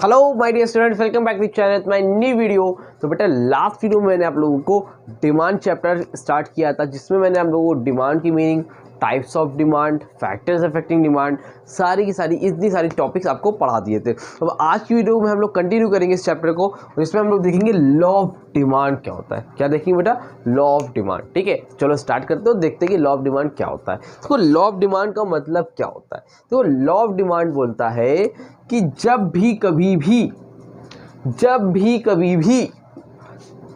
Hello my dear students, welcome back to channel my new video. तो बेटा last video में मैंने आप लोगों को डिमांड चैप्टर स्टार्ट किया था, जिसमें मैंने आप लोगों को डिमांड की meaning, types of demand, factors affecting demand, सारी की सारी इतनी सारी टॉपिक्स आपको पढ़ा दिए थे। अब आज की वीडियो में हम लोग कंटिन्यू करेंगे इस चैप्टर को, और इसमें हम लोग देखेंगे लॉ ऑफ डिमांड क्या होता है। क्या देखेंगे बेटा? Law of demand. ठीक है, चलो स्टार्ट करते हो, देखते हैं कि लॉ ऑफ डिमांड क्या होता है। तो लॉ ऑफ डिमांड का मतलब क्या होता है? तो लॉ ऑफ डिमांड बोलता है कि जब भी कभी भी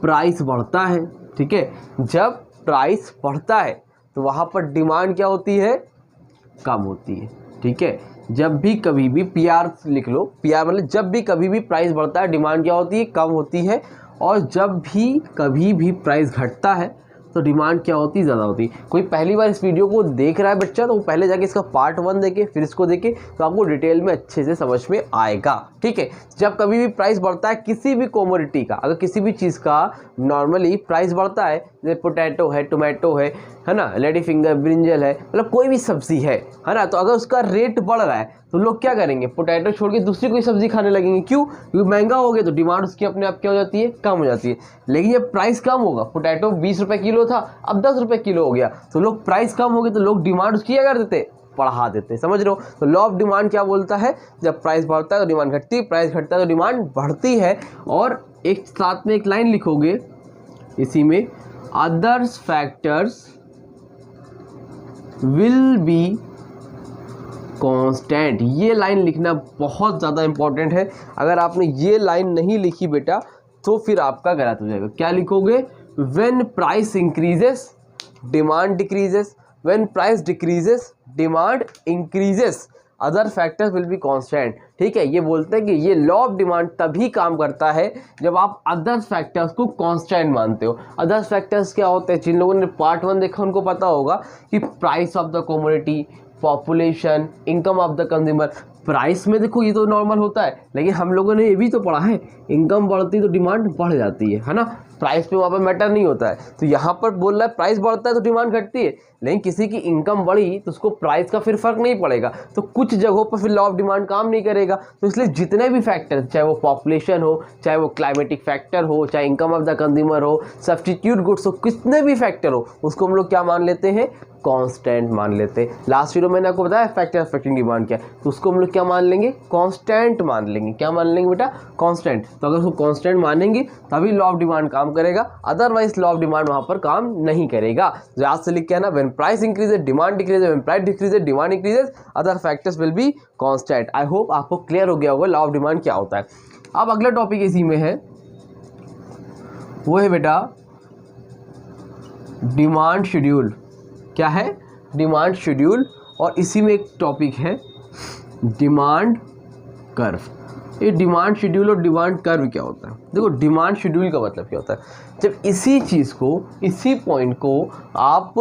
प्राइस बढ़ता है, ठीक है, जब प्राइस बढ़ता है तो वहाँ पर डिमांड क्या होती है? कम होती है। ठीक है, जब भी कभी भी, पीआर लिख लो, पीआर मतलब जब भी कभी भी प्राइस बढ़ता है डिमांड क्या होती है? कम होती है। और जब भी कभी भी प्राइस घटता है तो डिमांड क्या होती है? ज़्यादा होती है। कोई पहली बार इस वीडियो को देख रहा है बच्चा, तो वो पहले जाके इसका पार्ट 1 देखे, फिर इसको देखे, तो आपको डिटेल में अच्छे से समझ में आएगा। ठीक है, जब कभी भी प्राइस बढ़ता है किसी भी कमोडिटी का, अगर किसी भी चीज़ का नॉर्मली प्राइस बढ़ता है, जैसे पोटैटो है, टोमेटो है ना, लेडी फिंगर, ब्रिंजल है, मतलब कोई भी सब्जी है ना, तो अगर उसका रेट बढ़ रहा है तो लोग क्या करेंगे? पोटैटो छोड़ के दूसरी कोई सब्जी खाने लगेंगे। क्यों? क्योंकि महंगा हो गया तो डिमांड उसकी अपने आप क्या हो जाती है? कम हो जाती है। लेकिन जब प्राइस कम होगा, पोटैटो 20 रुपये किलो था, अब 10 रुपये किलो हो गया, तो लोग प्राइस कम हो गए तो लोग डिमांड उसकी क्या कर देते? बढ़ा देते। समझ रहे हो? तो लॉ ऑफ डिमांड क्या बोलता है? जब प्राइस बढ़ता है तो डिमांड घटती है, प्राइस घटता है तो डिमांड बढ़ती है। और एक साथ में एक लाइन लिखोगे इसी में, others factors will be constant. ये लाइन लिखना बहुत ज़्यादा इंपॉर्टेंट है। अगर आपने ये लाइन नहीं लिखी बेटा तो फिर आपका गलत हो जाएगा। क्या लिखोगे? When price increases demand decreases, when price decreases demand increases, other factors will be constant. ठीक है, ये बोलते हैं कि ये लॉ ऑफ डिमांड तभी काम करता है जब आप अदर्स फैक्टर्स को कांस्टेंट मानते हो। अदर्स फैक्टर्स क्या होते हैं? जिन लोगों ने पार्ट 1 देखा उनको पता होगा कि price of the commodity, population, income of the consumer. Price में देखो ये तो नॉर्मल होता है, लेकिन हम लोगों ने ये भी तो पढ़ा है, इनकम बढ़ती तो डिमांड बढ़ जाती है ना। प्राइस पे वहाँ पर मैटर नहीं होता है। तो यहाँ पर बोल रहा है प्राइस बढ़ता है तो डिमांड घटती है, लेकिन किसी की इनकम बढ़ी तो उसको प्राइस का फिर फर्क नहीं पड़ेगा, तो कुछ जगहों पर फिर लॉ ऑफ डिमांड काम नहीं करेगा। तो इसलिए जितने भी फैक्टर, चाहे वो पॉपुलेशन हो, चाहे वो क्लाइमेटिक फैक्टर हो, चाहे इनकम ऑफ द कंज्यूमर हो, सब्स्टिट्यूट गुड्स हो, कितने भी फैक्टर हो, उसको हम लोग क्या मान लेते हैं? कांस्टेंट मान लेते हैं। लास्ट वीडियो मैंने आपको बताया फैक्टर अफेक्टिंग डिमांड क्या है, तो उसको हम लोग क्या मान लेंगे? कांस्टेंट मान लेंगे। क्या मान लेंगे बेटा? कांस्टेंट। तो अगर उसको कांस्टेंट मानेंगे तभी लॉ ऑफ डिमांड काम करेगा, अदरवाइज लॉ ऑफ डिमांड वहां पर काम नहीं करेगा। याद से लिख के आना, when price increases demand decreases, when price decreases demand increases, other factors will be constant. I hope आपको क्लियर हो गया होगा लॉ ऑफ डिमांड क्या होता है। अब अगला टॉपिक इसी में है, वो है बेटा डिमांड शेड्यूल। क्या है? Demand schedule. और इसी में एक टॉपिक है डिमांड कर्व। ये डिमांड शेड्यूल और डिमांड कर्व क्या होता है? देखो, डिमांड शेड्यूल का मतलब क्या होता है? जब इसी चीज़ को, इसी पॉइंट को आप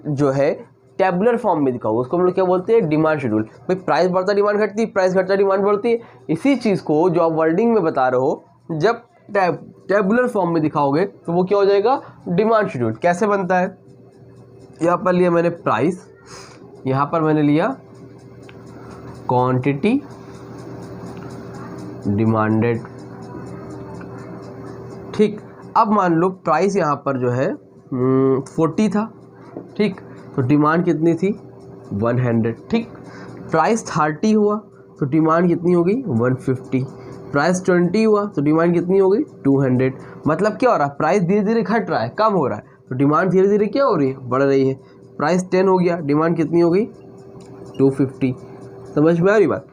जो है टेबुलर फॉर्म में दिखाओगे, उसको हम लोग क्या बोलते हैं? Demand schedule. भाई प्राइस बढ़ता डिमांड घटती, प्राइस घटता डिमांड बढ़ती है। इसी चीज़ को जो आप वर्डिंग में बता रहे हो, जब टेबुलर फॉर्म में दिखाओगे तो वो क्या हो जाएगा? Demand schedule. कैसे बनता है? यहाँ पर लिया मैंने प्राइस, यहाँ पर मैंने लिया क्वांटिटी डिमांडेड। ठीक, अब मान लो प्राइस यहाँ पर जो है 40 था, ठीक, तो डिमांड कितनी थी? 100। ठीक, प्राइस 30 हुआ तो डिमांड कितनी हो गई? 150। प्राइस 20 हुआ तो डिमांड कितनी हो गई? 200। मतलब क्या हो रहा है? प्राइस धीरे धीरे घट रहा है, कम हो रहा है, तो डिमांड धीरे धीरे क्या हो रही है? बढ़ रही है। प्राइस 10 हो गया, डिमांड कितनी हो गई? 250। समझ में आ रही बात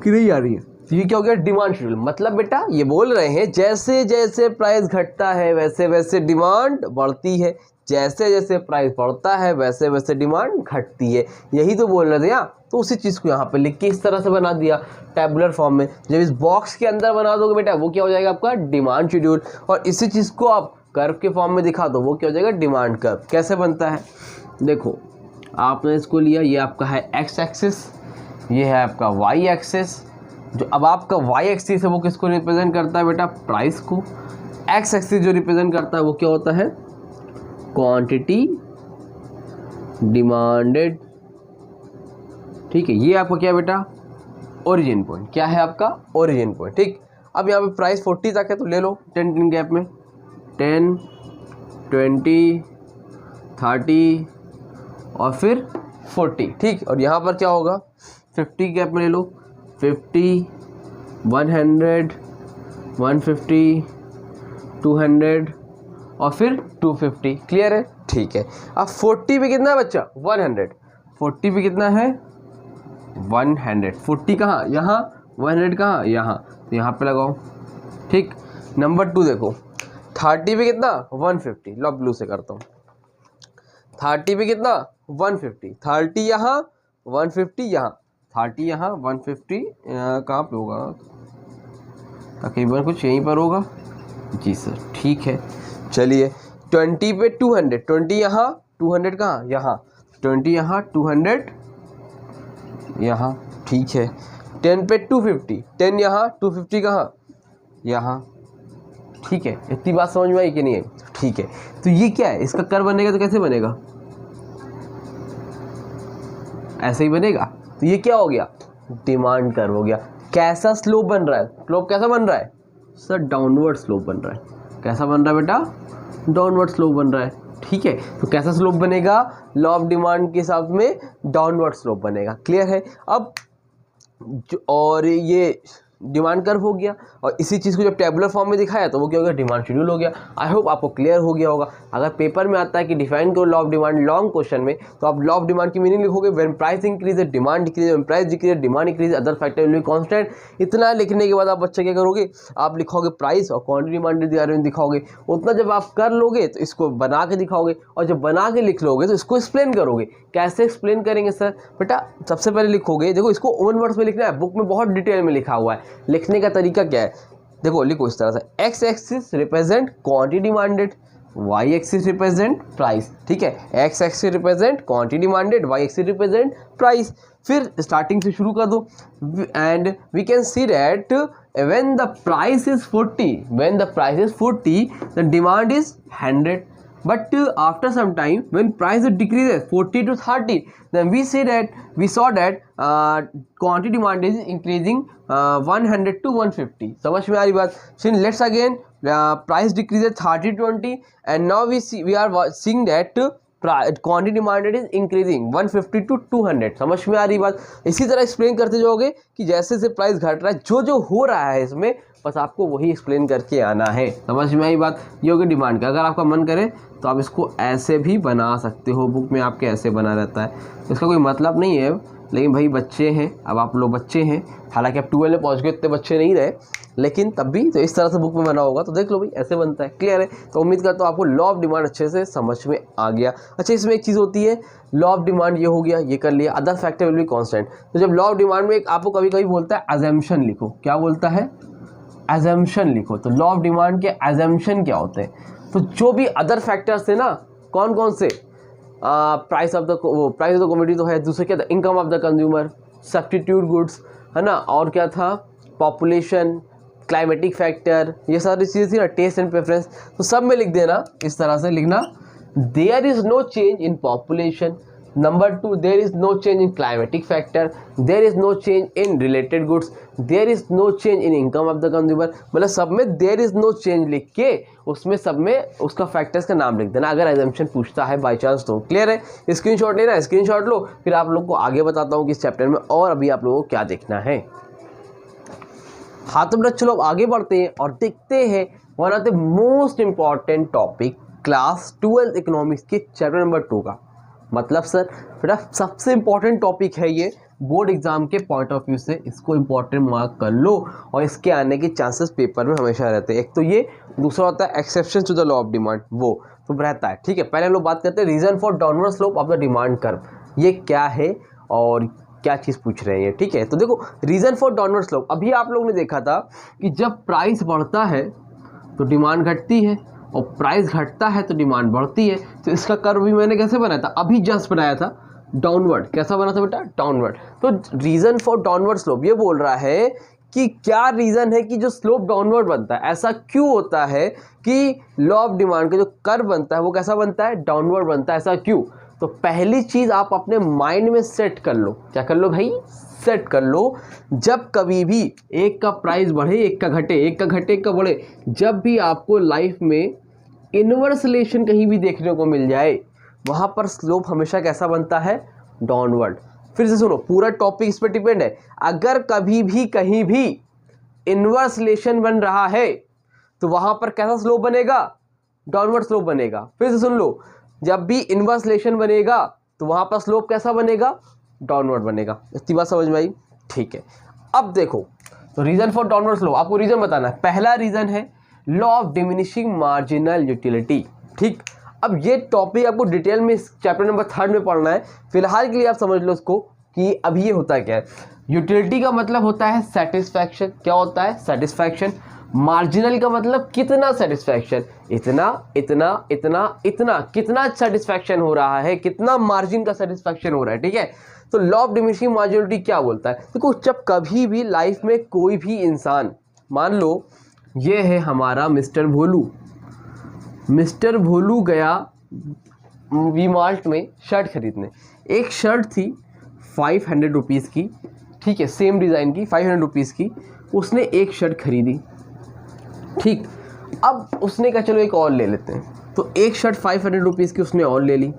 कि नहीं आ रही है? तो ये क्या हो गया? Demand schedule. मतलब बेटा ये बोल रहे हैं जैसे जैसे प्राइस घटता है वैसे वैसे डिमांड बढ़ती है, जैसे जैसे प्राइस बढ़ता है वैसे वैसे डिमांड घटती है। यही तो बोल रहे थे यहाँ। तो उसी चीज़ को यहाँ पे लिख के इस तरह से बना दिया टेबुलर फॉर्म में। जब इस बॉक्स के अंदर बना दोगे बेटा, वो क्या हो जाएगा? आपका डिमांड शेड्यूल। और इसी चीज़ को आप कर्व के फॉर्म में दिखा दो, वो क्या हो जाएगा? Demand curve. कैसे बनता है? देखो, आपने इसको लिया, ये आपका है एक्स एक्सिस, ये है आपका वाई एक्सिस। जो अब आपका वाई एक्सिस है वो किसको रिप्रेजेंट करता है बेटा? प्राइस को। एक्स एक्सिस जो रिप्रेजेंट करता है वो क्या होता है? Quantity demanded. ठीक है, ये आपका क्या बेटा? ओरिजिन पॉइंट, क्या है आपका ओरिजिन पॉइंट, ठीक। अब यहाँ पे प्राइस 40 तक है तो ले लो 10 गैप में 10, 20, 30 और फिर 40, ठीक। और यहाँ पर क्या होगा 50 गैप में ले लो 50, 100, 150, 200 और फिर 250, क्लियर है, ठीक है। अब 40 पे कितना है बच्चा 100, 40 पे कितना है 100, 40 कहाँ यहाँ, 100 कहाँ यहाँ, तो यहाँ पे लगाओ, ठीक। नंबर 2 देखो 30 पे कितना 150, लो ब्लू से करता हूँ, 30 पे कितना 150, 30 यहाँ 150 यहाँ, 30 यहाँ 150 कहाँ पे होगा, तकरीबन कुछ यहीं पर होगा जी सर, ठीक है। चलिए 20 पे 200, 20 यहाँ 200 कहाँ यहाँ, 20 यहाँ 200 यहाँ, ठीक है। 10 पे 250, 10 यहाँ 250 कहाँ यहाँ, ठीक है। इतनी बात समझ में आई कि नहीं है, ठीक है। तो ये क्या है, इसका कर्व बनेगा तो कैसे बनेगा, ऐसे ही बनेगा। तो ये क्या हो गया डिमांड कर्व हो गया। कैसा स्लोप बन रहा है, स्लोप कैसा बन रहा है सर, डाउनवर्ड स्लोप बन रहा है। कैसा बन रहा है बेटा, डाउनवर्ड स्लोप बन रहा है, ठीक है। तो कैसा स्लोप बनेगा, लॉ ऑफ डिमांड के हिसाब में डाउनवर्ड स्लोप बनेगा, क्लियर है। अब और ये डिमांड कर्व हो गया, और इसी चीज़ को जब टेबुलर फॉर्म में दिखाया तो वो क्या हो गया, डिमांड शेड्यूल हो गया। आई होप आपको क्लियर हो गया होगा। अगर पेपर में आता है कि डिफाइन करो law of demand long question में, तो आप लॉ ऑफ डिमांड की मीनिंग लिखोगे when price increase demand decrease, when price decrease demand increase, other factor will be constant. इतना लिखने के बाद आप बच्चे क्या करोगे, आप लिखोगे प्राइस और क्वांटिटी डिमांड दिखाओगे। उतना जब आप कर लोगे तो इसको बना के दिखाओगे, और जब बना के लिख लोगे तो इसको एक्सप्लेन करोगे। कैसे एक्सप्लेन करेंगे सर, बेटा सबसे पहले लिखोगे, देखो इसको ओन वर्ड्स में लिखना है, बुक में बहुत डिटेल में लिखा हुआ है। लिखने का तरीका क्या है, देखो लिखो इस तरह से, X axis represent quantity demanded, Y axis represent price, ठीक है। X axis represent quantity demanded, Y axis represent price. फिर स्टार्टिंग से शुरू कर दो, and we can see that when the price is 40, the demand is 100. But after some time, when price decreases 40 to 30, then we saw that quantity demand is increasing 100 to 150. समझ में आ रही बात। So let's again price decreases 30 to 20, and now we are seeing that quantity demanded is increasing 150 to 200। समझ में आ रही बात। इसी तरह एक्सप्लेन करते जाओगे कि जैसे जैसे प्राइस घट रहा है, जो जो हो रहा है इसमें बस आपको वही एक्सप्लेन करके आना है। समझ में आई बात। ये होगी डिमांड का। अगर आपका मन करे तो आप इसको ऐसे भी बना सकते हो, बुक में आपके ऐसे बना रहता है, इसका कोई मतलब नहीं है। लेकिन भाई बच्चे हैं, अब आप लोग बच्चे हैं, हालांकि आप 12 में पहुँच गए, इतने बच्चे नहीं रहे, लेकिन तब भी तो इस तरह से बुक में बना होगा तो देख लो भाई ऐसे बनता है। क्लियर है। तो उम्मीद करता हूँ आपको लॉ ऑफ डिमांड अच्छे से समझ में आ गया। अच्छा, इसमें एक चीज़ होती है, लॉ ऑफ डिमांड ये हो गया, ये कर लिया, other factor will be constant. तो जब लॉ ऑफ डिमांड में आपको कभी कभी बोलता है अजम्पशन लिखो, क्या बोलता है, अजम्पशन लिखो। तो लॉ ऑफ डिमांड के अजम्पशन क्या होते हैं, तो जो भी अदर फैक्टर्स थे ना, कौन कौन से, प्राइस ऑफ द कमोडिटी तो है, दूसरे क्या था, income of the consumer, substitute goods, है ना, और क्या था, पॉपुलेशन, क्लाइमेटिक फैक्टर, ये सारी चीज़ें थी ना, टेस्ट एंड प्रेफरेंस। तो सब में लिख देना, इस तरह से लिखना, there is no change in population, number 2 there is no change in climatic factor, there is no change in related goods, there is no change in income of the consumer. मतलब सब में देयर इज नो चेंज लिख के उसमें सब में उसका factors का नाम लिख देना, अगर एजम्पशन पूछता है बाई चांस तो। क्लियर है। स्क्रीनशॉट लेना, स्क्रीनशॉट लो, फिर आप लोग को आगे बताता हूँ कि इस चैप्टर में और अभी आप लोगों को क्या देखना है। हाँ तो बेटा चलो अब आगे बढ़ते हैं और देखते हैं one of the most important topic class 12 economics के चैप्टर नंबर 2 का। मतलब सर बेटा सबसे इम्पॉर्टेंट टॉपिक है ये, बोर्ड एग्जाम के पॉइंट ऑफ व्यू से इसको इम्पॉर्टेंट मार्क कर लो, और इसके आने के चांसेस पेपर में हमेशा रहते हैं। एक तो ये, दूसरा होता है exception to the law of demand, वो तो रहता है। ठीक है, पहले हम लोग बात करते हैं reason for downward slope of the demand curve. ये क्या है और क्या चीज़ पूछ रहे हैं ये। ठीक है, तो देखो रीज़न फॉर डाउनवर्ड स्लोप, अभी आप लोगों ने देखा था कि जब प्राइस बढ़ता है तो डिमांड घटती है, और प्राइस घटता है तो डिमांड बढ़ती है। तो इसका कर्व भी मैंने कैसे बनाया था, अभी जस्ट बनाया था, डाउनवर्ड। कैसा बना था बेटा, डाउनवर्ड। तो रीज़न फॉर डाउनवर्ड स्लोप ये बोल रहा है कि क्या रीज़न है कि जो स्लोप डाउनवर्ड बनता है, ऐसा क्यों होता है कि लॉ ऑफ डिमांड का जो कर्व बनता है वो कैसा बनता है, डाउनवर्ड बनता है, ऐसा क्यों। तो पहली चीज़ आप अपने माइंड में सेट कर लो, क्या कर लो भाई, सेट कर लो, जब कभी भी एक का प्राइस बढ़े एक का घटे, एक का घटे एक का बढ़े, जब भी आपको लाइफ में इनवर्स रिलेशन कहीं भी देखने को मिल जाए, वहाँ पर स्लोप हमेशा कैसा बनता है, डाउनवर्ड। फिर से सुनो, पूरा टॉपिक इस पर डिपेंड है। अगर कभी भी कहीं भी इनवर्स रिलेशन बन रहा है तो वहाँ पर कैसा स्लोप बनेगा, डाउनवर्ड स्लोप बनेगा। फिर से सुन लो, जब भी इनवर्स रिलेशन बनेगा तो वहाँ पर स्लोप कैसा बनेगा, डाउनवर्ड बनेगा। इतनी बात समझ में आई? ठीक है। अब देखो, तो रीजन फॉर डाउनवर्ड स्लोप, आपको रीजन बताना है। पहला रीजन है law of diminishing marginal utility. ठीक, अब ये टॉपिक आपको डिटेल में चैप्टर नंबर 3 में पढ़ना है। फिलहाल के लिए आप समझ लो इसको कि अभी ये होता है क्या है। यूटिलिटी का मतलब होता है सेटिस्फैक्शन। क्या होता है, सेटिस्फैक्शन। मार्जिनल का मतलब कितना सेटिस्फैक्शन, इतना इतना इतना इतना, कितना सेटिस्फैक्शन हो रहा है, कितना मार्जिन का सेटिस्फैक्शन हो रहा है। ठीक है, तो लॉ ऑफ डिमिनिशिंग मार्जिनलिटी क्या बोलता है, देखो जब कभी भी लाइफ में कोई भी इंसान, मान लो ये है हमारा मिस्टर भोलू, मिस्टर भोलू गया वी मार्ट में शर्ट खरीदने। एक शर्ट थी 500 रुपीज़ की, ठीक है, सेम डिज़ाइन की 500 रुपीज़ की। उसने एक शर्ट खरीदी, ठीक। अब उसने कहा चलो एक और ले लेते हैं, तो एक शर्ट 500 रुपीज़ की उसने और ले ली,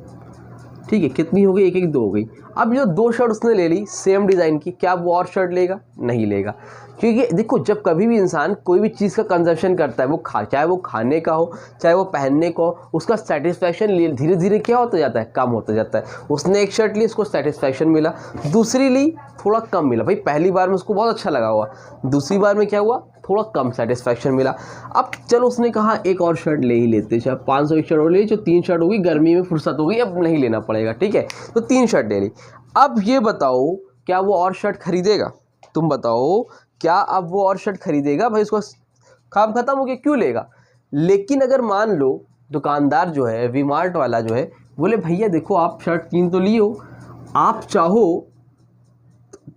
ठीक है। कितनी हो गई, एक एक दो हो गई। अब जो दो शर्ट उसने ले ली सेम डिज़ाइन की, क्या वो और शर्ट लेगा, नहीं लेगा। क्योंकि देखो जब कभी भी इंसान कोई भी चीज़ का कंजप्शन करता है, वो चाहे वो खाने का हो चाहे वो पहनने का हो, उसका सेटिस्फैक्शन धीरे धीरे क्या होता जाता है, कम होता जाता है। उसने एक शर्ट ली, उसको सेटिस्फैक्शन मिला, दूसरी ली थोड़ा कम मिला। भाई पहली बार में उसको बहुत अच्छा लगा हुआ, दूसरी बार में क्या हुआ, थोड़ा कम सेटिस्फैक्शन मिला। अब चलो उसने कहा एक और शर्ट ले ही लेते, चाहे 500 की शर्ट और ले, जो 3 शर्ट होगी, गर्मी में फुर्सत होगी, अब नहीं लेना पड़ेगा, ठीक है, तो 3 शर्ट ले ली। अब ये बताओ क्या वो और शर्ट खरीदेगा, तुम बताओ क्या अब वो और शर्ट खरीदेगा, भाई उसको काम खत्म हो गया, क्यों लेगा। लेकिन अगर मान लो दुकानदार जो है, वी मार्ट वाला जो है, बोले भैया देखो आप शर्ट 3 तो ली हो, आप चाहो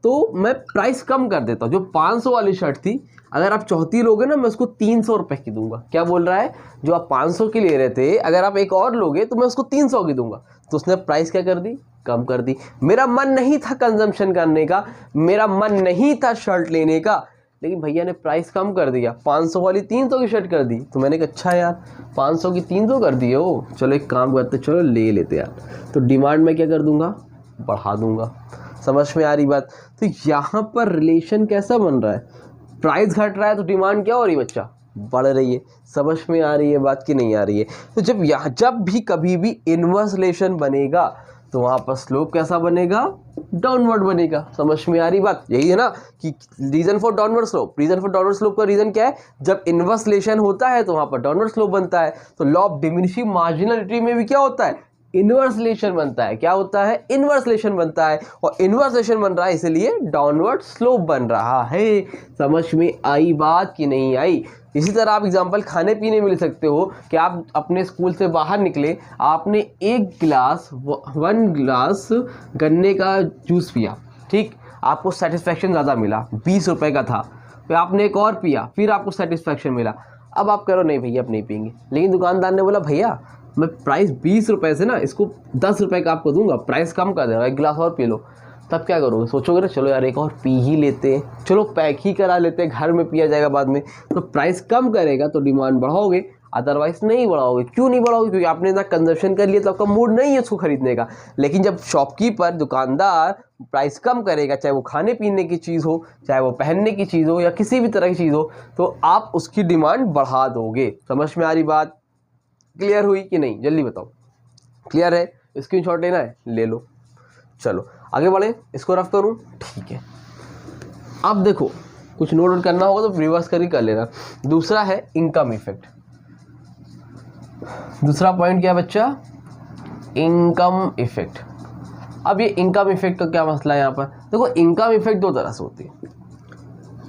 तो मैं प्राइस कम कर देता हूँ, जो 500 वाली शर्ट थी अगर आप 34 लोगे ना, मैं उसको 300 रुपये की दूंगा। क्या बोल रहा है, जो आप 500 की ले रहे थे अगर आप एक और लोगे तो मैं उसको 300 की दूंगा। तो उसने प्राइस क्या कर दी, कम कर दी। मेरा मन नहीं था कंजम्पशन करने का, मेरा मन नहीं था शर्ट लेने का, लेकिन भैया ने प्राइस कम कर दिया, 500 वाली 300 की शर्ट कर दी। तो मैंने कहा अच्छा यार 500 की 300 कर दी हो, चलो एक काम करते, चलो ले लेते यार। तो डिमांड में क्या कर दूंगा, बढ़ा दूंगा। समझ में आ रही बात। तो यहाँ पर रिलेशन कैसा बन रहा है, प्राइस घट रहा है तो डिमांड क्या हो रही है बच्चा, बढ़ रही है। समझ में आ रही है बात की नहीं आ रही है। तो जब भी कभी भी इनवर्स रिलेशन बनेगा तो वहाँ पर स्लोप कैसा बनेगा, डाउनवर्ड बनेगा। समझ में आ रही बात, यही है ना कि reason for downward slope. Reason for downward slope का रीजन क्या है, जब इनवर्स रिलेशन होता है तो वहाँ पर डाउनवर्ड स्लोप बनता है। तो लॉ ऑफ डिमिनिशिंग मार्जिनलिटी में भी क्या होता है, इनवर्स रिलेशन बनता है। क्या होता है, इनवर्स रिलेशन बनता है, और इनवर्स रिलेशन बन रहा है इसलिए डाउनवर्ड स्लोप बन रहा है। समझ में आई बात कि नहीं आई। इसी तरह आप एग्जांपल खाने पीने में ले सकते हो कि आप अपने स्कूल से बाहर निकले, आपने 1 गिलास गन्ने का जूस पिया, ठीक, आपको सेटिस्फैक्शन ज़्यादा मिला, 20 रुपये का था। फिर आपने एक और पिया, फिर आपको सेटिस्फैक्शन मिला। अब आप कह रहे हो नहीं भैया अब नहीं पियेंगे, लेकिन दुकानदार ने बोला भैया मैं प्राइस 20 रुपये से ना इसको 10 रुपये का आपको दूंगा, प्राइस कम कर देना, 1 गिलास और पी लो। तब क्या करोगे, सोचोगे ना चलो यार एक और पी ही लेते हैं, चलो पैक ही करा लेते हैं, घर में पिया जाएगा बाद में। तो प्राइस कम करेगा तो डिमांड बढ़ाओगे, अदरवाइज नहीं बढ़ाओगे। क्यों नहीं बढ़ाओगे, क्योंकि आपने इतना कंजप्शन कर लिया तो आपका मूड नहीं है उसको खरीदने का। लेकिन जब शॉपकीपर दुकानदार प्राइस कम करेगा, चाहे वो खाने पीने की चीज़ हो, चाहे वो पहनने की चीज़ हो, या किसी भी तरह की चीज़ हो, तो आप उसकी डिमांड बढ़ा दोगे। समझ में आ रही बात, क्लियर हुई कि नहीं, जल्दी बताओ। क्लियर है, स्क्रीनशॉट लेना है ले लो। चलो आगे बढ़े, इसको रफ करूं, ठीक है। अब देखो कुछ नोट करना होगा तो रिवर्स कर लेना। दूसरा है इनकम इफेक्ट। दूसरा पॉइंट क्या है बच्चा, इनकम इफेक्ट। अब ये इनकम इफेक्ट का क्या मसला है यहाँ पर, देखो इनकम इफेक्ट 2 तरह से होती है।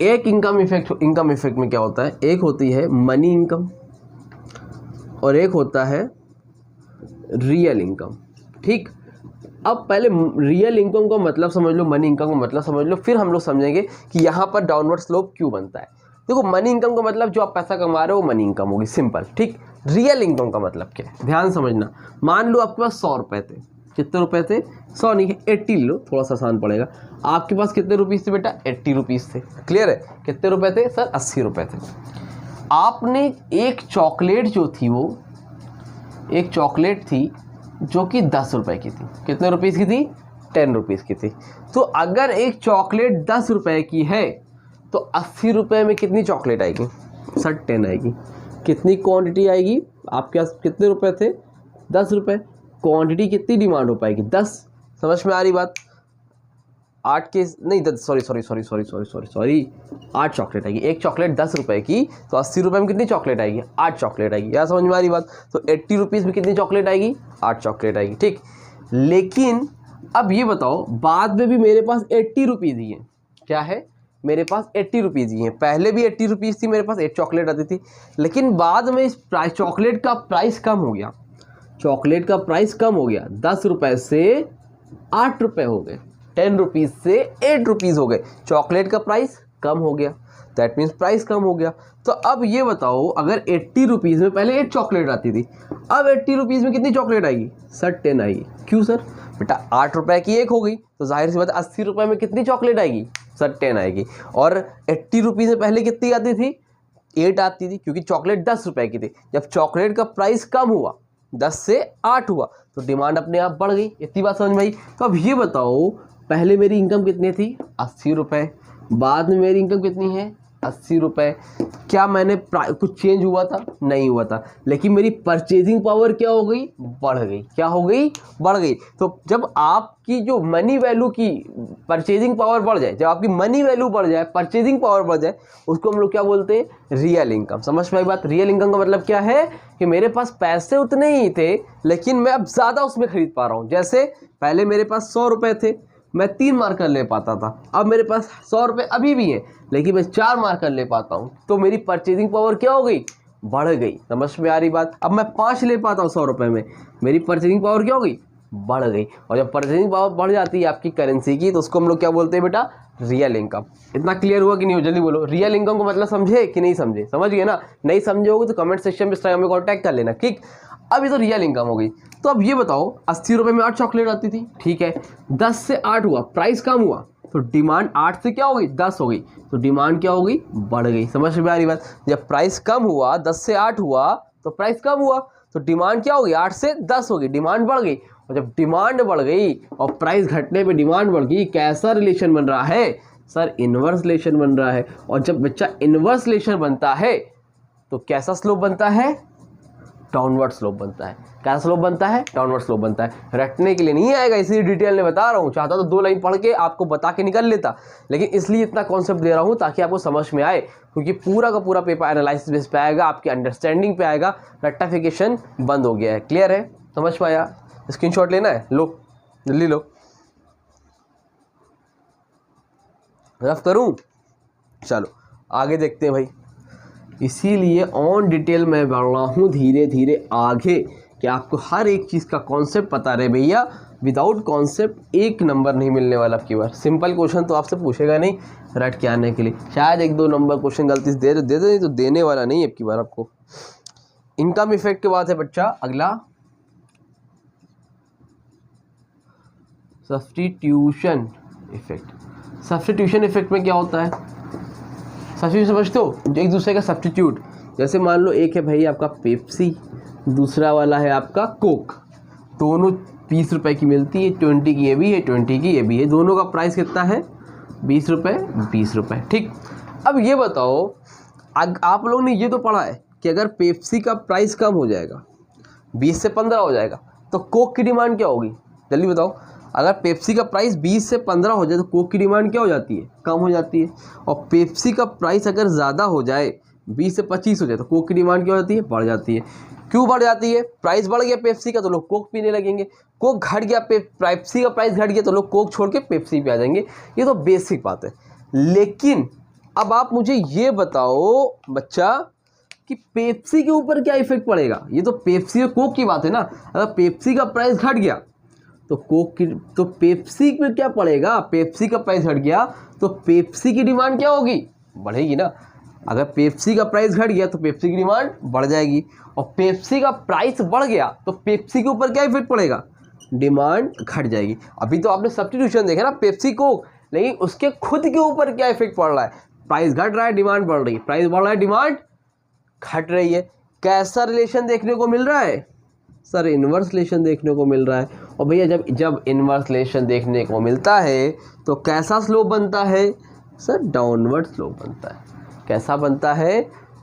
एक इनकम इफेक्ट में क्या होता है, एक होती है मनी इनकम और एक होता है रियल इनकम, ठीक। अब पहले रियल इनकम का मतलब समझ लो, मनी इनकम का मतलब समझ लो, फिर हम लोग समझेंगे कि यहाँ पर डाउनवर्ड स्लोप क्यों बनता है। देखो मनी इनकम का मतलब जो आप पैसा कमा रहे हो मनी इनकम होगी, सिंपल, ठीक। रियल इनकम का मतलब क्या है, ध्यान समझना। मान लो आपके पास 100 रुपये थे, कितने रुपए थे, 100 नहीं है 80 ले लो, थोड़ा सा आसान पड़ेगा। आपके पास कितने रुपीज़ थे बेटा, 80 रुपीज़ थे। क्लियर है, कितने रुपए थे सर, 80 रुपए थे। आपने एक चॉकलेट जो थी वो एक चॉकलेट थी जो कि 10 रुपए की थी। कितने रुपीज़ की थी, 10 रुपीज़ की थी। तो अगर एक चॉकलेट 10 रुपए की है तो 80 रुपए में कितनी चॉकलेट आएगी सर, 10 आएगी। कितनी क्वांटिटी आएगी, आपके पास कितने रुपए थे, 10 रुपए। क्वांटिटी कितनी डिमांड हो पाएगी, 10। समझ में आ रही बात, 8 के नहीं 10, सॉरी 8 चॉकलेट आएगी। एक चॉकलेट 10 रुपए की तो 80 रुपए में कितनी चॉकलेट आएगी, 8 चॉकलेट आएगी। यार समझ में आ रही बात। तो 80 रुपीज़ में कितनी चॉकलेट आएगी, 8 चॉकलेट आएगी। ठीक, लेकिन अब ये बताओ, बाद में भी मेरे पास 80 रुपीज़ ही है। क्या है, मेरे पास 80 रुपीज़ ही है। पहले भी 80 रुपीज़ थी मेरे पास, 8 चॉकलेट आती थी, लेकिन बाद में इस प्राइस चॉकलेट का प्राइस कम हो गया। चॉकलेट का प्राइस कम हो गया, 10 रुपए से 8 रुपए हो गए, 10 रुपीज़ से 8 रुपीज़ हो गए। चॉकलेट का प्राइस कम हो गया, दैट मीन्स प्राइस कम हो गया। तो अब ये बताओ, अगर 80 रुपीज़ में पहले 8 चॉकलेट आती थी, अब 80 रुपीज़ में कितनी चॉकलेट आएगी सर, 10 आएगी। क्यों सर, बेटा 8 रुपए की एक हो गई, तो जाहिर सी बात 80 रुपए में कितनी चॉकलेट आएगी सर, 10 आएगी। और 80 रुपीज़ में पहले कितनी आती थी, 8 आती थी, क्योंकि चॉकलेट 10 रुपए की थी। जब चॉकलेट का प्राइस कम हुआ, 10 से 8 हुआ, तो डिमांड अपने आप बढ़ गई। इतनी बात समझ में आई। तो अब ये बताओ, पहले मेरी इनकम कितनी थी, 80 रुपये, बाद में मेरी इनकम कितनी है, 80 रुपये। क्या मैंने कुछ चेंज हुआ था, नहीं हुआ था, लेकिन मेरी परचेजिंग पावर क्या हो गई, बढ़ गई। क्या हो गई, बढ़ गई। तो जब आपकी जो मनी वैल्यू की परचेजिंग पावर बढ़ जाए, जब आपकी मनी वैल्यू बढ़ जाए, परचेजिंग पावर बढ़ जाए, उसको हम लोग क्या बोलते हैं, रियल इनकम। समझ में आई बात। रियल इनकम का मतलब क्या है कि मेरे पास पैसे उतने ही थे, लेकिन मैं अब ज़्यादा उसमें खरीद पा रहा हूँ। जैसे पहले मेरे पास 100 रुपये थे, मैं 3 मार्कर ले पाता था। अब मेरे पास 100 रुपये अभी भी हैं, लेकिन मैं 4 मार्कर ले पाता हूँ। तो मेरी परचेजिंग पावर क्या हो गई, बढ़ गई। समझ में आ रही बात। अब मैं 5 ले पाता हूँ 100 रुपये में, मेरी परचेजिंग पावर क्या हो गई, बढ़ गई। और जब परचेजिंग पावर बढ़ जाती है आपकी करेंसी की, तो उसको हम लोग क्या बोलते हैं बेटा, रियल इनकम। इतना क्लियर हुआ कि नहीं हो, जल्दी बोलो। रियल इनकम का मतलब समझे कि नहीं समझे, समझ गए ना। नहीं समझे होगे तो कमेंट सेक्शन में इंस्टाग्राम में कॉन्टैक्ट कर लेना। ठीक, अब ये तो रियल इनकम हो गई। तो अब ये बताओ, 80 रुपये में 8 चॉकलेट आती थी, ठीक है, 10 से 8 हुआ, प्राइस कम हुआ, तो डिमांड 8 से क्या हो गई, 10 हो गई, तो डिमांड क्या हो गई, बढ़ गई। समझ में आ रही बात। जब प्राइस कम हुआ, 10 से 8 हुआ, तो प्राइस कम हुआ, तो डिमांड क्या हो गई, 8 से 10 हो गई, डिमांड बढ़ गई। और जब डिमांड बढ़ गई और प्राइस घटने पे डिमांड बढ़ गई, कैसा रिलेशन बन रहा है सर, इन्वर्स रिलेशन बन रहा है। और जब बच्चा इन्वर्स रिलेशन बनता है तो कैसा स्लोप बनता है, डाउनवर्ड स्लोप बनता है। कैसा स्लोप बनता है, डाउनवर्ड स्लोप बनता है। रटने के लिए नहीं आएगा, इसी डिटेल में बता रहा हूँ। चाहता तो 2 लाइन पढ़ के आपको बता के निकल लेता, लेकिन इसलिए इतना कॉन्सेप्ट दे रहा हूँ ताकि आपको समझ में आए, क्योंकि पूरा का पूरा पेपर एनालिसिस बेस पे आएगा, आपकी अंडरस्टैंडिंग पे आएगा। रट्टाफिकेशन बंद हो गया है। क्लियर है, समझ में आया। स्क्रीनशॉट लेना है, लो जल्दी लो। रफ करूँ, चलो आगे देखते हैं भाई। इसीलिए ऑन डिटेल में बढ़ रहा हूँ धीरे धीरे आगे, कि आपको हर एक चीज़ का कॉन्सेप्ट पता रहे भैया। विदाउट कॉन्सेप्ट एक नंबर नहीं मिलने वाला आपकी बार। सिंपल क्वेश्चन तो आपसे पूछेगा नहीं रट के आने के लिए, शायद 1-2 नंबर क्वेश्चन गलती से दे दे, नहीं तो देने वाला नहीं है आपकी बार आपको। इनकम इफेक्ट के बाद है बच्चा अगला, सब्स्टिट्यूशन इफेक्ट। सब्स्टिट्यूशन इफेक्ट में क्या होता है, सब्स्टिट्यूट समझते हो, जो एक दूसरे का सब्स्टिट्यूट। जैसे मान लो एक है भाई आपका पेप्सी, दूसरा वाला है आपका कोक, दोनों 20 रुपए की मिलती है, 20 की ये भी है, 20 की ये भी है, दोनों का प्राइस कितना है, 20 रुपये 20 रुपये। ठीक, अब ये बताओ, आप लोगों ने ये तो पढ़ा है कि अगर पेप्सी का प्राइस कम हो जाएगा, 20 से 15 हो जाएगा, तो कोक की डिमांड क्या होगी, जल्दी बताओ। अगर पेप्सी का प्राइस 20 से 15 हो जाए तो कोक की डिमांड क्या हो जाती है, कम हो जाती है। और पेप्सी का प्राइस अगर ज़्यादा हो जाए, 20 से 25 हो जाए, तो कोक की डिमांड क्या हो जाती है, बढ़ जाती है। क्यों बढ़ जाती है, प्राइस बढ़ गया पेप्सी का तो लोग कोक पीने लगेंगे, कोक घट गया, पेप्सी का प्राइस घट गया तो लोग कोक छोड़ के पेप्सी पे आ जाएंगे। ये तो बेसिक बात है। लेकिन अब आप मुझे ये बताओ बच्चा कि पेप्सी के ऊपर क्या इफेक्ट पड़ेगा। ये तो पेप्सी और कोक की बात है ना। अगर पेप्सी का प्राइस घट गया तो कोक की, तो पेप्सी पे क्या पड़ेगा, पेप्सी का प्राइस घट गया तो पेप्सी की डिमांड क्या होगी, बढ़ेगी ना। अगर पेप्सी का प्राइस घट गया तो पेप्सी की डिमांड बढ़ जाएगी, और पेप्सी का प्राइस बढ़ गया तो पेप्सी के ऊपर क्या इफेक्ट पड़ेगा, डिमांड घट जाएगी। अभी तो आपने सब्स्टिट्यूशन देखा ना, पेप्सी कोक, लेकिन उसके खुद के ऊपर क्या इफेक्ट पड़ रहा है, प्राइस घट रहा है डिमांड बढ़ रही है, प्राइस बढ़ रहा है डिमांड घट रही है। कैसा रिलेशन देखने को मिल रहा है सर, इन्वर्स रिलेशन देखने को मिल रहा है। और भैया जब इन्वर्स रिलेशन देखने को मिलता है तो कैसा स्लोप बनता है सर, डाउनवर्ड स्लोप बनता है। कैसा बनता है,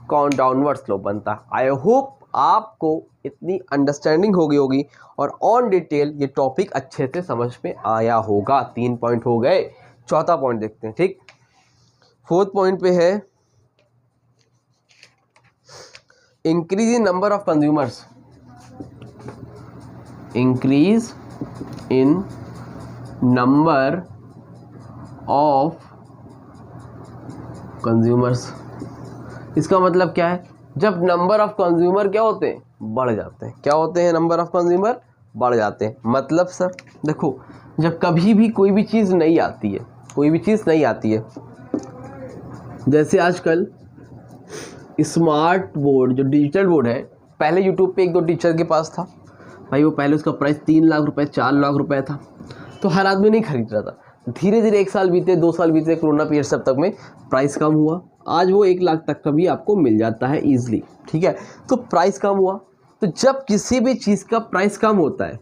कौन डाउनवर्ड स्लोप बनता है। आई होप आपको इतनी अंडरस्टैंडिंग हो गई होगी और ऑन डिटेल ये टॉपिक अच्छे से समझ में आया होगा। 3 पॉइंट हो गए, चौथा पॉइंट देखते हैं। ठीक, 4th पॉइंट पे है increase in number of consumers, increase in number of consumers. इसका मतलब क्या है, जब नंबर ऑफ कंज्यूमर क्या होते हैं, बढ़ जाते हैं। क्या होते हैं, नंबर ऑफ कंज्यूमर बढ़ जाते हैं। मतलब सर देखो, जब कभी भी कोई भी चीज़ नहीं आती है, कोई भी चीज़ नहीं आती है, जैसे आजकल स्मार्ट बोर्ड जो डिजिटल बोर्ड है, पहले यूट्यूब पे 1-2 टीचर के पास था भाई, वो पहले उसका प्राइस 3 लाख रुपए 4 लाख रुपए था, तो हर आदमी नहीं खरीद रहा था। धीरे धीरे 1 साल बीते, 2 साल बीते, कोरोना पीरियड सब तक में प्राइस कम हुआ, आज वो 1 लाख तक का भी आपको मिल जाता है ईजिली। ठीक है, तो प्राइस कम हुआ। तो जब किसी भी चीज़ का प्राइस कम होता है,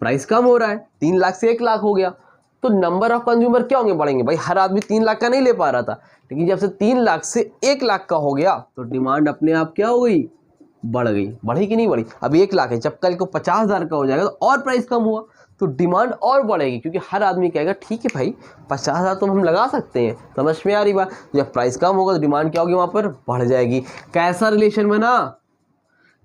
प्राइस कम हो रहा है, 3 लाख से 1 लाख हो गया, तो नंबर ऑफ कंज्यूमर क्या होंगे, बढ़ेंगे। भाई हर आदमी 3 लाख का नहीं ले पा रहा था, लेकिन जब से 3 लाख से 1 लाख का हो गया तो डिमांड अपने आप क्या हो गई, बढ़ गई। बढ़ी कि नहीं बढ़ी, अभी 1 लाख है, जब कल को 50,000 का हो जाएगा तो और प्राइस कम हुआ तो डिमांड और बढ़ेगी, क्योंकि हर आदमी कहेगा ठीक है भाई 50,000 तो हम लगा सकते हैं। समझ में आ रही बात, जब प्राइस कम होगा तो डिमांड क्या होगी, वहाँ पर बढ़ जाएगी। कैसा रिलेशन बना,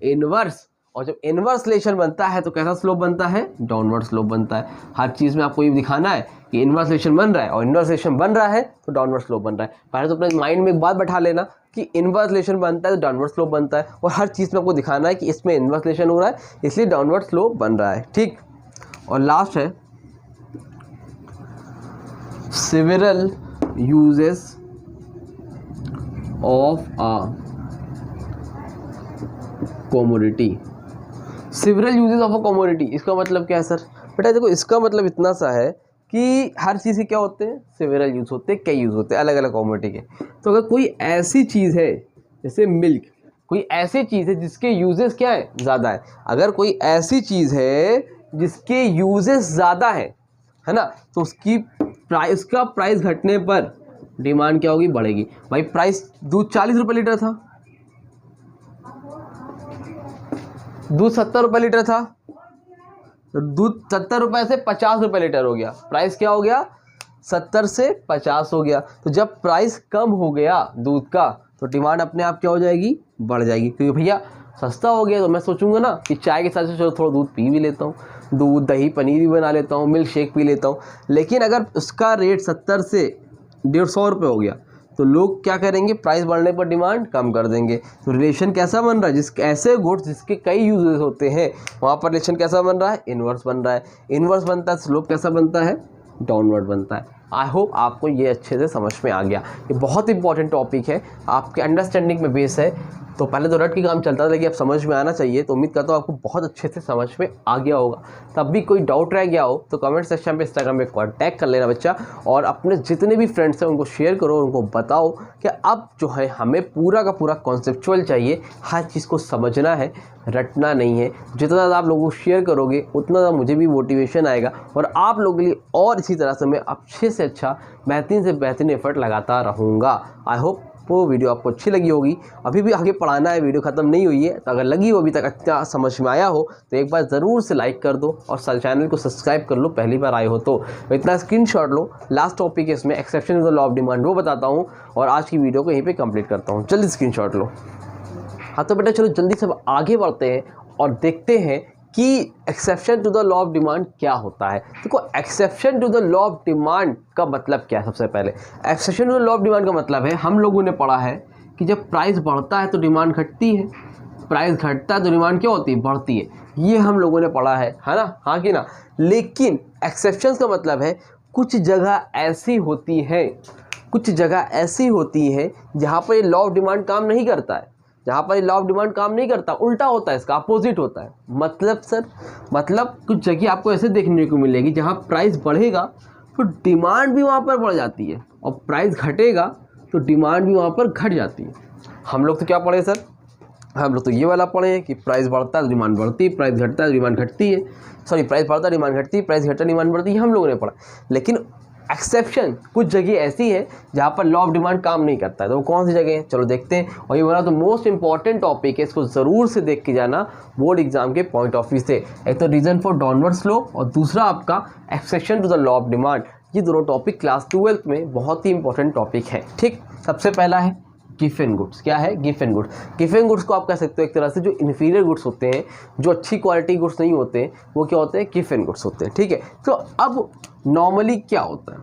इनवर्स। और जब इनवर्स रिलेशन बनता है तो कैसा स्लोप बनता है, डाउनवर्ड स्लोप बनता है। हर चीज़ में आपको ये दिखाना है कि इनवर्स रिलेशन बन रहा है, और इनवर्स रिलेशन बन रहा है तो डाउनवर्ड स्लोप बन रहा है। पहले तो अपने माइंड में एक बात बैठा लेना कि इनवर्स रिलेशन बनता है तो डाउनवर्ड स्लोप बनता है, और हर चीज़ में आपको दिखाना है कि इसमें इनवर्स रिलेशन हो रहा है इसलिए डाउनवर्ड स्लोप बन रहा है। ठीक, और लास्ट है several uses of a commodity. Several uses of a commodity, इसका मतलब क्या है सर, बेटा देखो इसका मतलब इतना सा है कि हर चीज़ के क्या होते हैं, सेवरल यूज होते हैं, कई यूज़ होते हैं अलग अलग कमोडिटी के। तो अगर कोई ऐसी चीज़ है जैसे मिल्क, कोई ऐसी चीज़ है जिसके यूजेस क्या है, ज़्यादा है, अगर कोई ऐसी चीज़ है जिसके यूजेस ज़्यादा है ना, तो उसका प्राइस घटने पर डिमांड क्या होगी, बढ़ेगी। भाई प्राइस दूध 40 रुपये लीटर था, दूध 70 रुपये लीटर था, तो दूध 70 रुपये से 50 रुपये लीटर हो गया, प्राइस क्या हो गया, 70 से 50 हो गया। तो जब प्राइस कम हो गया दूध का तो डिमांड अपने आप क्या हो जाएगी, बढ़ जाएगी, क्योंकि भैया सस्ता हो गया तो मैं सोचूंगा ना कि चाय के साथ से चलो थोड़ा दूध पी भी लेता हूँ, दूध दही पनीर भी बना लेता हूँ, मिल्क शेक पी लेता हूँ। लेकिन अगर उसका रेट 70 से 150 रुपये हो गया तो लोग क्या करेंगे, प्राइस बढ़ने पर डिमांड कम कर देंगे। तो रिलेशन कैसा बन रहा है, ऐसे गुड्स जिसके कई यूजेस होते हैं वहाँ पर रिलेशन कैसा बन रहा है, इन्वर्स बन रहा है। इन्वर्स बनता है, स्लोप कैसा बनता है, डाउनवर्ड बनता है। आई होप आपको ये अच्छे से समझ में आ गया। ये बहुत इंपॉर्टेंट टॉपिक है, आपके अंडरस्टैंडिंग में बेस है। तो पहले तो रट के काम चलता था, लेकिन अब समझ में आना चाहिए। तो उम्मीद करता हूँ आपको बहुत अच्छे से समझ में आ गया होगा। तब भी कोई डाउट रह गया हो तो कमेंट सेक्शन पे इंस्टाग्राम पे कांटेक्ट कर लेना बच्चा, और अपने जितने भी फ्रेंड्स हैं उनको शेयर करो, उनको बताओ कि अब जो है हमें पूरा का पूरा कॉन्सेप्चुअल चाहिए, हर चीज़ को समझना है, रटना नहीं है। जितना ज़्यादा आप लोगों को शेयर करोगे उतना ज़्यादा मुझे भी मोटिवेशन आएगा, और आप लोगों के लिए और इसी तरह से मैं अच्छे से अच्छा बेहतरीन से बेहतरीन एफर्ट लगाता रहूँगा। आई होप वो वीडियो आपको अच्छी लगी होगी। अभी भी आगे पढ़ाना है, वीडियो ख़त्म नहीं हुई है, तो अगर लगी हो अभी तक अच्छा समझ में आया हो तो एक बार ज़रूर से लाइक कर दो और चैनल को सब्सक्राइब कर लो पहली बार आए हो तो। इतना स्क्रीनशॉट लो। लास्ट टॉपिक है इसमें exception to the law of demand, वो बताता हूँ और आज की वीडियो को यहीं पे कंप्लीट करता हूँ। जल्दी स्क्रीनशॉट लो। हाँ तो बेटा चलो जल्दी से आगे बढ़ते हैं और देखते हैं कि exception to the law of demand क्या होता है। देखो exception to the law of demand का मतलब क्या है। सबसे पहले exception to the law of demand का मतलब है, हम लोगों ने पढ़ा है कि जब प्राइस बढ़ता है तो डिमांड घटती है, प्राइस घटता है तो डिमांड क्या होती है, बढ़ती है। ये हम लोगों ने पढ़ा है ना, हाँ कि ना। लेकिन एक्सेप्शन का मतलब है कुछ जगह ऐसी होती है, कुछ जगह ऐसी होती है जहाँ पर ये लॉ ऑफ डिमांड काम नहीं करता है। जहाँ पर लॉ ऑफ डिमांड काम नहीं करता, उल्टा होता है, इसका अपोजिट होता है। मतलब सर, मतलब कुछ जगह आपको ऐसे देखने को मिलेगी जहाँ प्राइस बढ़ेगा तो डिमांड भी वहाँ पर बढ़ जाती है, और प्राइस घटेगा तो डिमांड भी वहाँ पर घट जाती है। हम लोग तो क्या पढ़े सर, हम लोग तो ये वाला पढ़े हैं कि प्राइस बढ़ता है तो डिमांड बढ़ती है, प्राइस घटता है तो डिमांड घटती है, सॉरी प्राइस बढ़ता है डिमांड घटती है, प्राइस घटता है डिमांड बढ़ती है, हम लोगों ने पढ़ा। लेकिन एक्सेप्शन कुछ जगह ऐसी है जहाँ पर लॉ ऑफ डिमांड काम नहीं करता है, तो वो कौन सी जगह है, चलो देखते हैं। और ये वाला तो मोस्ट इंपॉर्टेंट टॉपिक है, इसको ज़रूर से देख के जाना बोर्ड एग्जाम के पॉइंट ऑफ व्यू से। एक तो रीजन फॉर डाउनवर्ड स्लोप और दूसरा आपका exception to the law of demand. ये दोनों टॉपिक क्लास 12th में बहुत ही इंपॉर्टेंट टॉपिक है। ठीक, सबसे पहला है गिवन गुड्स। क्या है गिवन गुड्स? गिवन गुड्स को आप कह सकते हो एक तरह से जो इन्फीरियर गुड्स होते हैं, जो अच्छी क्वालिटी गुड्स नहीं होते, वो क्या होते हैं, गिवन गुड्स होते हैं। ठीक है, तो अब नॉर्मली क्या होता है,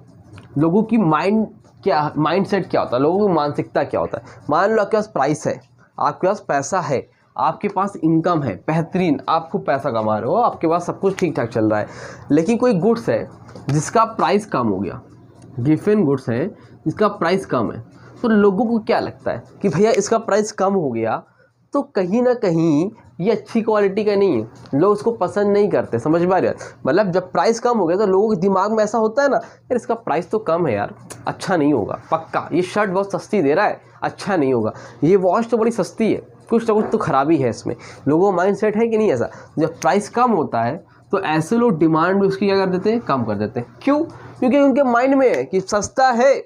लोगों की माइंड सेट क्या होता है, लोगों की मानसिकता क्या होता है। मान लो आपके पास प्राइस है, आपके पास पैसा है, आपके पास इनकम है, बेहतरीन, आपको पैसा कमा रहे हो, आपके पास सब कुछ ठीक ठाक चल रहा है, लेकिन कोई गुड्स है जिसका प्राइस कम हो गया, गिवन गुड्स है जिसका प्राइस कम है, तो लोगों को क्या लगता है कि भैया इसका प्राइस कम हो गया तो कहीं ना कहीं ये अच्छी क्वालिटी का नहीं है, लोग उसको पसंद नहीं करते। समझ में आ रहा है? मतलब जब प्राइस कम हो गया तो लोगों के दिमाग में ऐसा होता है ना, यार इसका प्राइस तो कम है यार, अच्छा नहीं होगा पक्का, ये शर्ट बहुत सस्ती दे रहा है, अच्छा नहीं होगा, ये वॉच तो बड़ी सस्ती है, कुछ ना कुछ तो खराबी है इसमें। लोगों का माइंड सेट है कि नहीं ऐसा? जब प्राइस कम होता है तो ऐसे लोग डिमांड भी उसकी क्या कर देते हैं, कम कर देते हैं। क्यों? क्योंकि उनके माइंड में है कि सस्ता है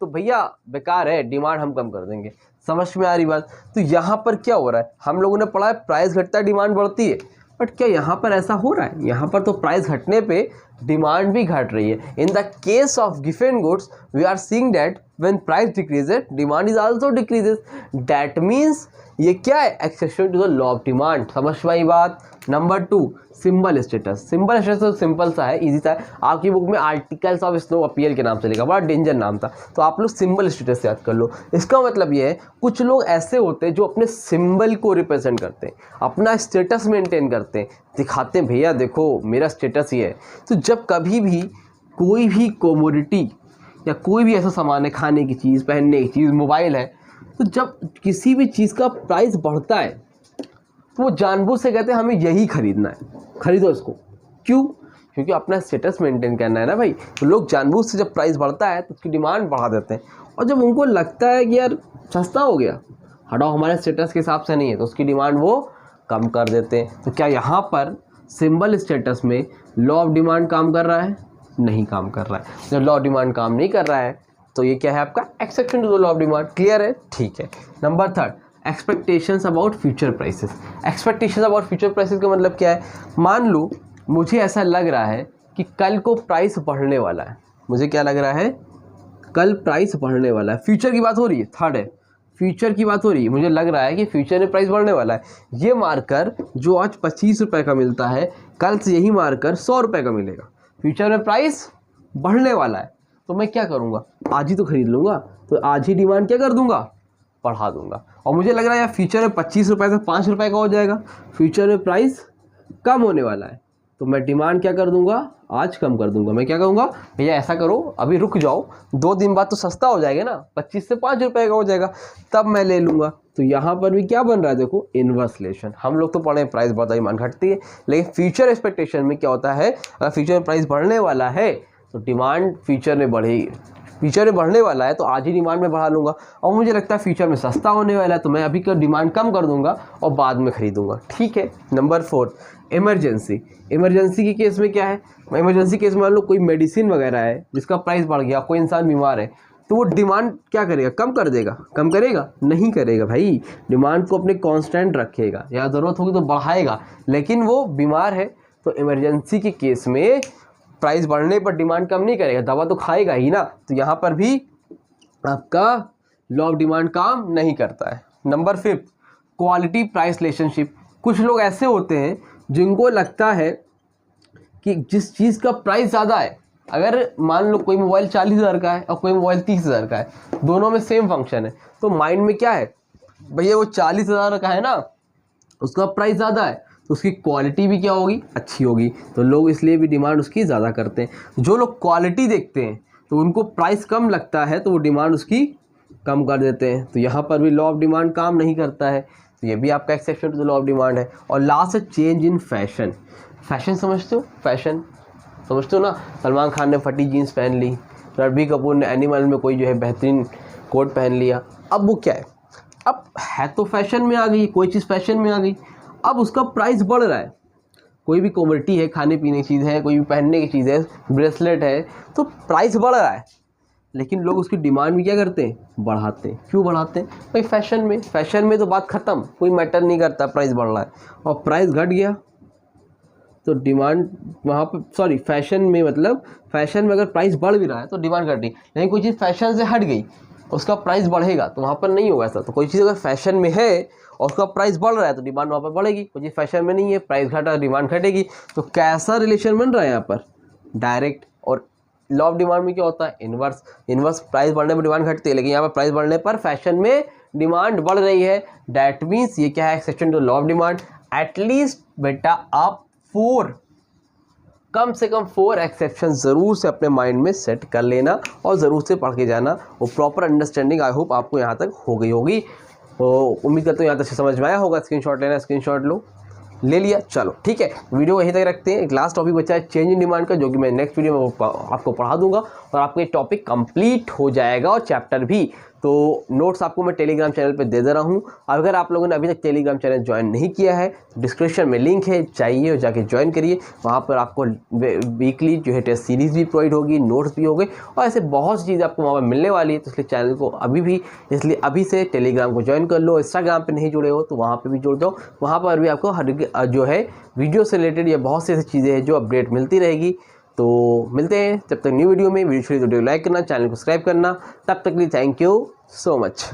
तो भैया बेकार है, डिमांड हम कम कर देंगे। समझ में आ रही बात? तो यहाँ पर क्या हो रहा है, हम लोगों ने पढ़ा है प्राइस घटता है डिमांड बढ़ती है, बट क्या यहाँ पर ऐसा हो रहा है? यहाँ पर तो प्राइस घटने पे डिमांड भी घट रही है। In the case of given goods we are seeing that when price decreases demand is also decreases. That means ये क्या है, exception to the law of demand. समझ में आई बात? Number 2, symbol status. Symbol status तो सिंपल सा है, इजी सा है, आपकी बुक में आर्टिकल्स ऑफ स्नो अपीयर के नाम से लिखा, बड़ा डेंजर नाम था, तो आप लोग सिंबल स्टेटस याद कर लो। इसका मतलब ये है कुछ लोग ऐसे होते हैं जो अपने सिंबल को रिप्रेजेंट करते हैं, अपना स्टेटस मेंटेन करते हैं, दिखाते हैं भैया देखो मेरा स्टेटस ये है। तो जब कभी भी कोई भी कोमोडिटी या कोई भी ऐसा सामान है, खाने की चीज़, पहनने की चीज़, मोबाइल है, तो जब किसी भी चीज़ का प्राइस बढ़ता है तो वो जानबूझ से कहते हैं हमें यही खरीदना है, खरीदो इसको। क्यों? क्योंकि अपना स्टेटस मेंटेन करना है ना भाई। तो लोग जानबूझ से जब प्राइस बढ़ता है तो उसकी डिमांड बढ़ा देते हैं, और जब उनको लगता है कि यार सस्ता हो गया, हटाओ हमारे स्टेटस के हिसाब से नहीं है, तो उसकी डिमांड वो कम कर देते हैं। तो क्या यहाँ पर सिंबल स्टेटस में लॉ ऑफ डिमांड काम कर रहा है? नहीं काम कर रहा है। जब लॉ ऑफ डिमांड काम नहीं कर रहा है तो ये क्या है आपका, exception to the law of demand. Clear है? ठीक है। Number 3, expectations about future prices. Expectations about future prices का मतलब क्या है? मान लो मुझे ऐसा लग रहा है कि कल को प्राइस बढ़ने वाला है, मुझे क्या लग रहा है, कल प्राइस बढ़ने वाला है, फ्यूचर की बात हो रही है। 3rd है, फ्यूचर की बात हो रही है, मुझे लग रहा है कि फ्यूचर में प्राइस बढ़ने वाला है। ये मार्कर जो आज 25 रुपये का मिलता है, कल से यही मार्कर 100 रुपये का मिलेगा। फ्यूचर में प्राइस बढ़ने वाला है, तो मैं क्या करूँगा, आज ही तो खरीद लूँगा, तो आज ही डिमांड क्या कर दूँगा, बढ़ा दूंगा। और मुझे लग रहा है यार फ्यूचर में 25 रुपये से 5 रुपये का हो जाएगा, फ्यूचर में प्राइस कम होने वाला है, तो मैं डिमांड क्या कर दूंगा, आज कम कर दूंगा। मैं क्या कहूँगा, भैया ऐसा करो अभी रुक जाओ, 2 दिन बाद तो सस्ता हो जाएगा ना, 25 से 5 रुपये का हो जाएगा, तब मैं ले लूँगा। तो यहाँ पर भी क्या बन रहा है, देखो इनवर्स रिलेशन। हम लोग तो पढ़े प्राइस बढ़ता डिमांड घटती है, लेकिन फ्यूचर एक्सपेक्टेशन में क्या होता है, अगर फ्यूचर में प्राइस बढ़ने वाला है तो डिमांड फ्यूचर में बढ़ेगी, फ्यूचर में बढ़ने वाला है तो आज ही डिमांड में बढ़ा लूँगा, और मुझे लगता है फ्यूचर में सस्ता होने वाला है तो मैं अभी का डिमांड कम कर दूंगा और बाद में खरीदूंगा। ठीक है। Number 4, emergency. इमरजेंसी के केस में क्या है, इमरजेंसी केस में मान लो कोई मेडिसिन वगैरह है जिसका प्राइस बढ़ गया, कोई इंसान बीमार है, तो वो डिमांड क्या करेगा, कम कर देगा, कम करेगा? नहीं करेगा भाई, डिमांड को अपने कांस्टेंट रखेगा, या ज़रूरत होगी तो बढ़ाएगा, लेकिन वो बीमार है तो इमरजेंसी के केस में प्राइस बढ़ने पर डिमांड कम नहीं करेगा, दवा तो खाएगा ही ना। तो यहाँ पर भी आपका लॉ ऑफ डिमांड काम नहीं करता है। Number 5, quality price relationship. कुछ लोग ऐसे होते हैं जिनको लगता है कि जिस चीज़ का प्राइस ज़्यादा है, अगर मान लो कोई मोबाइल 40,000 का है और कोई मोबाइल 30,000 का है, दोनों में सेम फंक्शन है, तो माइंड में क्या है, भैया वो 40,000 का है ना, उसका प्राइस ज़्यादा है तो उसकी क्वालिटी भी क्या होगी, अच्छी होगी, तो लोग इसलिए भी डिमांड उसकी ज़्यादा करते हैं। जो लोग क्वालिटी देखते हैं तो उनको प्राइस कम लगता है तो वो डिमांड उसकी कम कर देते हैं। तो यहाँ पर भी लॉ ऑफ डिमांड काम नहीं करता है। तो ये भी आपका exception to the law of demand है। और लास्ट है चेंज इन फैशन। फैशन समझते हो, फैशन समझते हो ना, सलमान खान ने फटी जीन्स पहन ली, रणबीर कपूर ने एनिमल में कोई जो है बेहतरीन कोट पहन लिया। अब वो क्या है, अब है तो फैशन में आ गई, कोई चीज़ फैशन में आ गई, अब उसका प्राइस बढ़ रहा है। कोई भी कमोडिटी है, खाने पीने की चीज़ है, कोई भी पहनने की चीज़ है, ब्रेसलेट है, तो प्राइस बढ़ रहा है, लेकिन लोग उसकी डिमांड भी क्या करते हैं, बढ़ाते हैं। क्यों बढ़ाते हैं भाई, फैशन में तो बात ख़त्म, कोई मैटर नहीं करता प्राइस बढ़ रहा है। और प्राइस घट गया तो डिमांड वहाँ पे, सॉरी फैशन में, मतलब फैशन में अगर प्राइस बढ़ भी रहा है तो डिमांड घट रही, लेकिन कोई चीज़ फैशन से हट गई उसका प्राइस बढ़ेगा, तो वहाँ पर नहीं होगा ऐसा। तो कोई चीज़ अगर फैशन में है और उसका प्राइस बढ़ रहा है तो डिमांड वहाँ पर बढ़ेगी, कोई चीज़ फैशन में नहीं है, प्राइस घटा, डिमांड घटेगी। तो कैसा रिलेशन बन रहा है यहाँ पर, डायरेक्ट। और लॉ ऑफ डिमांड में क्या होता है, इनवर्स प्राइस बढ़ने पर डिमांड घटती है, लेकिन यहाँ पर प्राइस बढ़ने पर फैशन में डिमांड बढ़ रही है। डैट मीन्स ये क्या है, exception to law of demand. At least बेटा आप कम से कम 4 एक्सेप्शन ज़रूर से अपने माइंड में सेट कर लेना और ज़रूर से पढ़ के जाना। वो प्रॉपर अंडरस्टैंडिंग आई होप आपको यहाँ तक हो गई होगी। तो उम्मीद करता हूँ यहाँ तक से समझ में आया होगा। स्क्रीनशॉट लेना, स्क्रीनशॉट लो, ले लिया, चलो ठीक है। वीडियो यहीं तक रखते हैं। एक लास्ट टॉपिक बचा है चेंज इन डिमांड का, जो कि मैं नेक्स्ट वीडियो में आपको पढ़ा दूंगा और आपको ये टॉपिक कंप्लीट हो जाएगा और चैप्टर भी। तो नोट्स आपको मैं टेलीग्राम चैनल पे दे दे रहा हूँ। अगर आप लोगों ने अभी तक टेलीग्राम चैनल ज्वाइन नहीं किया है तो डिस्क्रिप्शन में लिंक है, चाहिए और जाके ज्वाइन करिए। वहाँ पर आपको वीकली जो है टेस्ट सीरीज़ भी प्रोवाइड होगी, नोट्स भी होंगे और ऐसे बहुत सी चीज़ें आपको वहाँ पर मिलने वाली है। तो इसलिए चैनल को इसलिए अभी से टेलीग्राम को ज्वाइन कर लो। इंस्टाग्राम पर नहीं जुड़े हो तो वहाँ पर भी जुड़ जाओ, वहाँ पर भी आपको हर जो है वीडियो से रिलेटेड या बहुत सी ऐसी चीज़ें हैं जो अपडेट मिलती रहेगी। तो मिलते हैं जब तक न्यू वीडियो में। वीडियो लाइक करना, चैनल को सब्सक्राइब करना। तब तक के लिए थैंक यू सो मच।